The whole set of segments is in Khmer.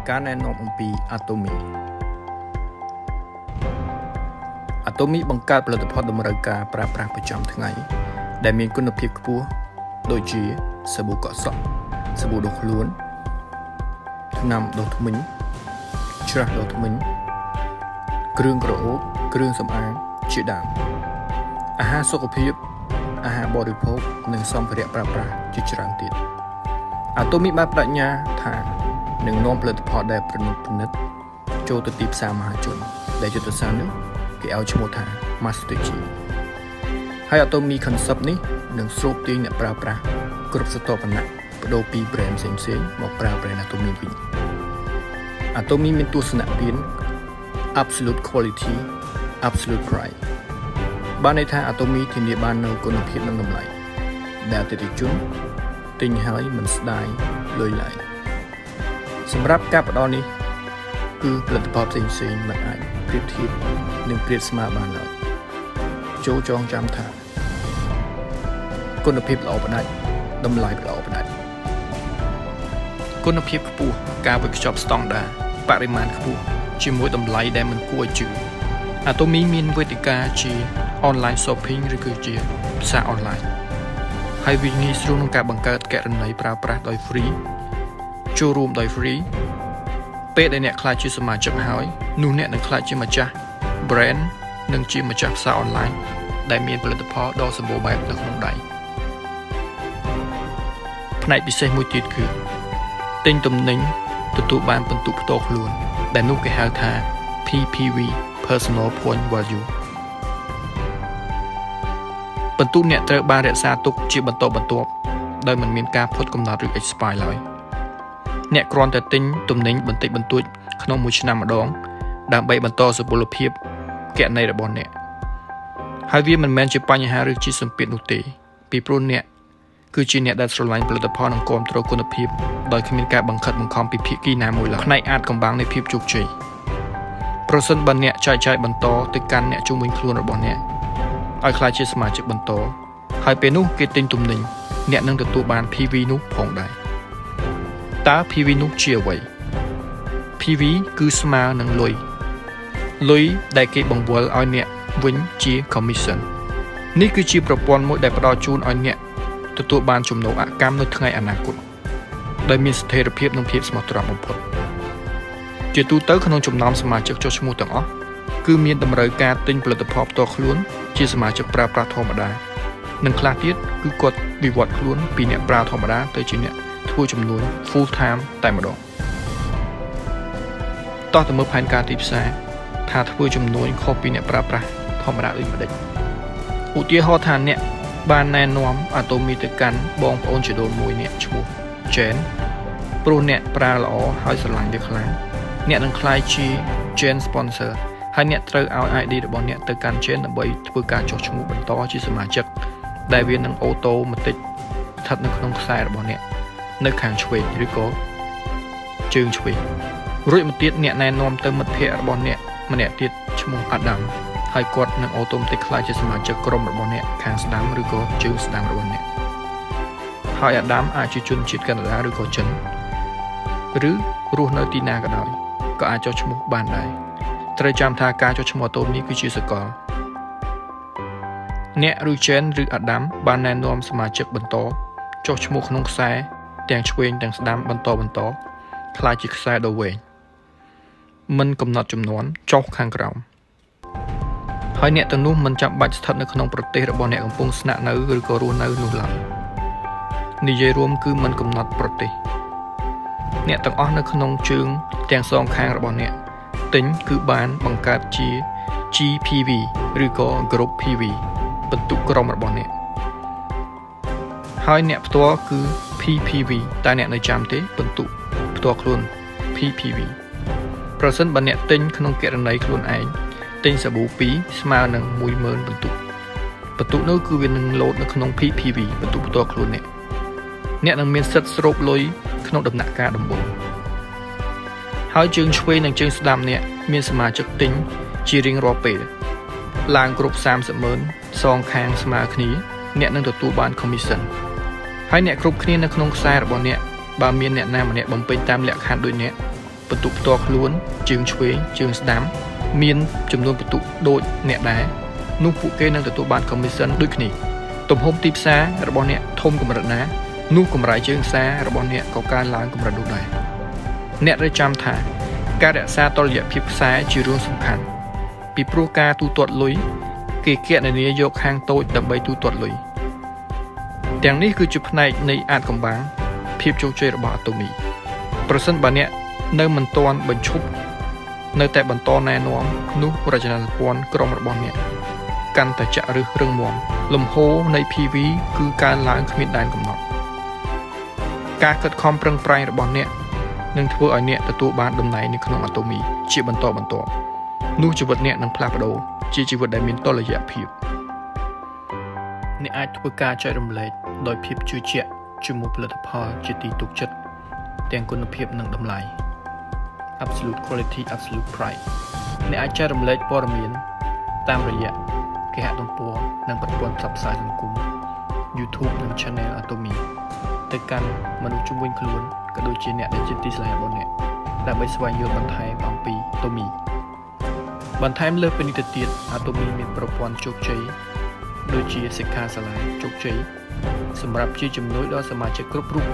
ការណែនាំអំពីអាតូមីបង្កើតផលិតផលតម្រូវការប្រើប្រាស់ប្រចាំថ្ងៃដែលមានគុណភាពខ្ពស់ដូចជាសាប៊ូកក់សក់សាប៊ូដុសខ្លួនថ្នាំដុសធ្មេញច្រាសដុសធ្មេញគ្រឿងក្រអូបគ្រឿងសម្អាងជាដើមអាហារសុខភាពអាហារបរិភោគនិងសម្ភារៈប្រើប្រាស់ជាច្រើនទៀតអាតូមីបានបដិញ្ញាថានឹងនាំផលិតផលដែលប្រណិតចូលទៅទីផ្សារមហាជនដែលយុទ្ធសាស្ត្រនេះគេឲ្យឈ្មោះថា Master-G ហើយអាតូមី concept នេះនឹងស្រូបទាញអ្នកប្រើប្រាស់គ្រប់ស្រទាប់វណ្ណៈបដូរពី brand ផ្សេងៗមកប្រើ brand អាតូមីវិញអាតូមីមានទស្សនៈទាន absolute quality absolute price បានន័យថាអាតូមីធានាបាននូវគុណភាពនិងតម្លៃដែលអតិថិជនទិញហើយមិនស្ដាយលុយឡើយសម្រាប់ការផ្ដល់នេះគឺផលិតផលផ្សេងៗមិនអាចប្រៀបធៀបនិងប្រៀបស្មើបានឡើយចូលចងចាំថាគុណភាពល្អផ្ដាច់តម្លៃល្អផ្ដាច់គុណភាពខ្ពស់ការវេចខ្ចប់ស្តង់ដារបរិមាណខ្ពស់ជាមួយតម្លៃដែលមិនគួរឲ្យជឿអាតូមីមានវេទិកាជា online shopping ឬគឺជាផ្សារអនឡាញហើយវាងាយស្រួលក្នុងការបង្កើតគណនីប្រើប្រាស់ដោយ free ចូលរួមដោយ free ពេលដែលអ្នកក្លាយជាសមាជិកហើយនោះអ្នកនឹងក្លាយជាម្ចាស់ brand និងជាម្ចាស់ផ្សារអនឡាញដែលមានផលិតផលដ៏សម្បូរបែបនៅក្នុងដៃផ្នែកពិសេសមួយទៀតគឺទិញទំនិញទទួលបានពិន្ទុផ្ទាល់ខ្លួនដែលនោះគេហៅថា PPV Personal Point Value ពិន្ទុអ្នកត្រូវបានរក្សាទុកជាបន្តបន្ទាប់ដោយមិនមានការផុតកំណត់ឬ expire ឡើយអ្នកគ្រាន់តែទិញទំនិញបន្តិចបន្តួចក្នុងមួយឆ្នាំម្ដងដើម្បីបន្តសុពលភាពគណនីរបស់អ្នកហើយវាមិនមែនជាបញ្ហាឬជាសម្ពាធនោះទេពីព្រោះអ្នកគឺជាអ្នកដែលស្រឡាញ់ផលិតផលនិងគាំទ្រគុណភាពដោយគ្មានការបង្ខិតបង្ខំពីភាគីណាមួយឡើយផ្នែកអាចកំបាំងនៃភាពជោគជ័យប្រសិនបើអ្នកចែកចាយបន្តទៅកាន់អ្នកជុំវិញខ្លួនរបស់អ្នកឲ្យក្លាយជាសមាជិកបន្តហើយពេលនោះគេទិញទំនិញអ្នកនឹងទទួលបាន PV នោះផងដែរតើ PV នោះជាអ្វី PV គឺស្មើនឹងលុយដែលគេបង្វិលឲ្យអ្នកវិញជា commission នេះគឺជាប្រព័ន្ធមួយដែលផ្ដល់ជូនឲ្យអ្នកទទួលបានចំណូលអកម្មនៅថ្ងៃអនាគតដោយមានស្ថិរភាពនិងភាពស្មោះត្រង់បំផុតជាទូទៅក្នុងចំណោមសមាជិកចុះឈ្មោះទាំងអស់គឺមានតម្រូវការទិញផលិតផលផ្ទាល់ខ្លួនជាសមាជិកប្រើប្រាស់ធម្មតានិងខ្លះទៀតគឺគាត់វិវត្តខ្លួនពីអ្នកប្រើធម្មតាទៅជាអ្នកធ្វើចំនួន full time តែម្ដងតោះទៅមើលផែនការទីផ្សារថាធ្វើចំនួនខុសពីអ្នកប្រើប្រាស់ធម្មតាដូចម្ដេចឧទាហរណ៍ថាអ្នកបានណែនាំអាតូមីទៅកាន់បងប្អូនជីដូនមួយអ្នកឈ្មោះ Jen ព្រោះអ្នកប្រើល្អហើយស្រឡាញ់វាខ្លាំងអ្នកនឹងក្លាយជា Jen sponsor ហើយអ្នកត្រូវឲ្យ ID របស់អ្នកទៅកាន់ Jen ដើម្បីធ្វើការចុះឈ្មោះបន្តជាសមាជិកដែលវានឹងអូតូម៉ាទិកស្ថិតនៅក្នុងខ្សែរបស់អ្នកនៅខាងឆ្វេងឬក៏ជើងឆ្វេងរួចមកទៀតអ្នកណែនាំទៅមិត្តភ័ក្តិរបស់អ្នកម្នាក់ទៀតឈ្មោះ Adam ហើយគាត់នឹងអូតូម៉ាទិកក្លាយជាសមាជិកក្រុមរបស់អ្នកខាងស្ដាំឬក៏ជើងស្ដាំរបស់អ្នកហើយ Adam អាចជាជនជាតិកាណាដាឬក៏ចិនឬរស់នៅទីណាក៏ដោយក៏អាចចុះឈ្មោះបានដែរត្រូវចាំថាការចុះឈ្មោះអាតូមីគឺជាសកលអ្នកឬ Jen ឬ Adam បានណែនាំសមាជិកបន្តចុះឈ្មោះក្នុងខ្សែទាំងឆ្វេងទាំងស្ដាំបន្តខ្លាយជាខ្សែដ៏វែងមិនកំណត់ចំនួនចុះខាងក្រោមហើយអ្នកទាំងនោះមិនចាំបាច់ស្ថិតនៅក្នុងប្រទេសរបស់អ្នកកំពុងស្នាក់នៅឬក៏រស់នៅនោះឡើយនិយាយរួមគឺមិនកំណត់ប្រទេសអ្នកទាំងអស់នៅក្នុងជើងទាំងសងខាងរបស់អ្នកទិញគឺបានបង្កើតជា GPV ឬក៏ Group PV បន្ទុកក្រុមរបស់អ្នកហើយអ្នកផ្ទាល់គឺ PPV តែអ្នកនៅចាំទេបន្ទុកផ្ទាល់ខ្លួន PPV ប្រសិនបើអ្នកទិញក្នុងគណនីខ្លួនឯងទិញសាប៊ូ2ស្មើនឹង10000បន្ទុកនោះគឺវានឹងលោតនៅក្នុង PPV បន្ទុកផ្ទាល់ខ្លួនអ្នកនឹងមានសិទ្ធិស្រូបលុយក្នុងដំណាក់កាលដំបូងហើយជើងឆ្វេងនិងជើងស្ដាំអ្នកមានសមាជិកទិញជារៀងរាល់ពេលឡើងគ្រប់300000សងខាងស្មើគ្នាអ្នកនឹងទទួលបាន commission ហើយអ្នកគ្រប់គ្នានៅក្នុងខ្សែរបស់អ្នកបើមានអ្នកណាម្នាក់បំពេញតាមលក្ខខណ្ឌដូចអ្នក ព បន្ទុកផ្ទាល់ខ្លួនជើងឆ្វេងជើងស្ដាំមានចំនួនបន្ទុកដូចអ្នកដែរនោះពួកគេនឹងទទួលបាន commission ដូចគ្នាទំហំទីផ្សាររបស់អ្នកធំកម្រិតណានោះកម្រៃជើងសាររបស់អ្នកក៏កើនឡើងកម្រិតនោះដែរអ្នកត្រូវចាំថាការរក្សាតុល្យភាពខ្សែជារឿងសំខាន់ពីព្រោះការទូទាត់លុយគេគណនាយកខាងតូចដើម្បីទូទាត់លុយទាំងនេះគឺជាផ្នែកនៃអាថ៌កំបាំងភាពជោគជ័យរបស់ Atomy ប្រសិនបើអ្នកនៅមិនទាន់បញ្ឈប់នៅតែបន្តណែនាំនោះរចនាសម្ព័ន្ធក្រុមរបស់អ្នកកាន់តែចាក់ឫសរឹងមាំលំហូរនៃ PV គឺកើនឡើងគ្មានដែនកំណត់ការខិតខំប្រឹងប្រែងរបស់អ្នកនឹងធ្វើឲ្យអ្នកទទួលបានតំណែងនៅក្នុង Atomy ជាបន្តបន្ទាប់នោះជីវិតអ្នកនឹងផ្លាស់ប្ដូរជាជីវិតដែលមានតុល្យភាពអ្នកអាចធ្វើការចែករំលែកដោយភាពជឿជាក់ជាមួយផលិតផលជាទីទុកចិត្តទាំងគុណភាពនិងតម្លៃ Absolute Quality Absolute Price អ្នកអាចចែករំលែកព័ត៌មានតាមរយៈគេហទំព័រនិងប្រព័ន្ធផ្សព្វផ្សាយសង្គម YouTube និង Channel Atomy ទៅកាន់មនុស្សជុំវិញខ្លួនក៏ដូចជាអ្នកដែលជាទីស្រឡាញ់របស់អ្នកដើម្បីស្វែងយល់បន្ថែមអំពី Atomy បន្ថែមលើសពីនេះទៅទៀត Atomy មានប្រព័ន្ធជោគជ័យដូចជាសិក្ខាសាលាជោគជ័យសម្រាប់ជាជំនួយដល់សមាជិកគ្រប់រូប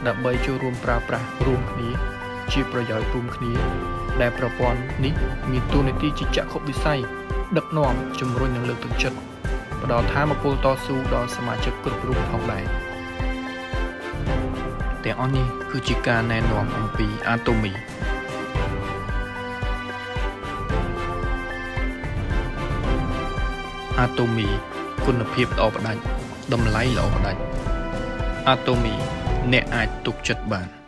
ដើម្បីចូលរួមប្រើប្រាស់រួមគ្នាជាប្រយោជន៍រួមគ្នាដែលប្រព័ន្ធនេះមានតួនាទីជាចក្ខុវិស័យដឹកនាំជំរុញនិងលើកទឹកចិត្តផ្ដល់ថាមពលតស៊ូដល់សមាជិកគ្រប់រូបផងដែរទាំងអស់នេះគឺជាការណែនាំអំពី Atomy Atomy គុណភាពល្អផ្ដាច់តម្លៃល្អផ្ដាច់ Atomy អ្នកអាចទុកចិត្តបាន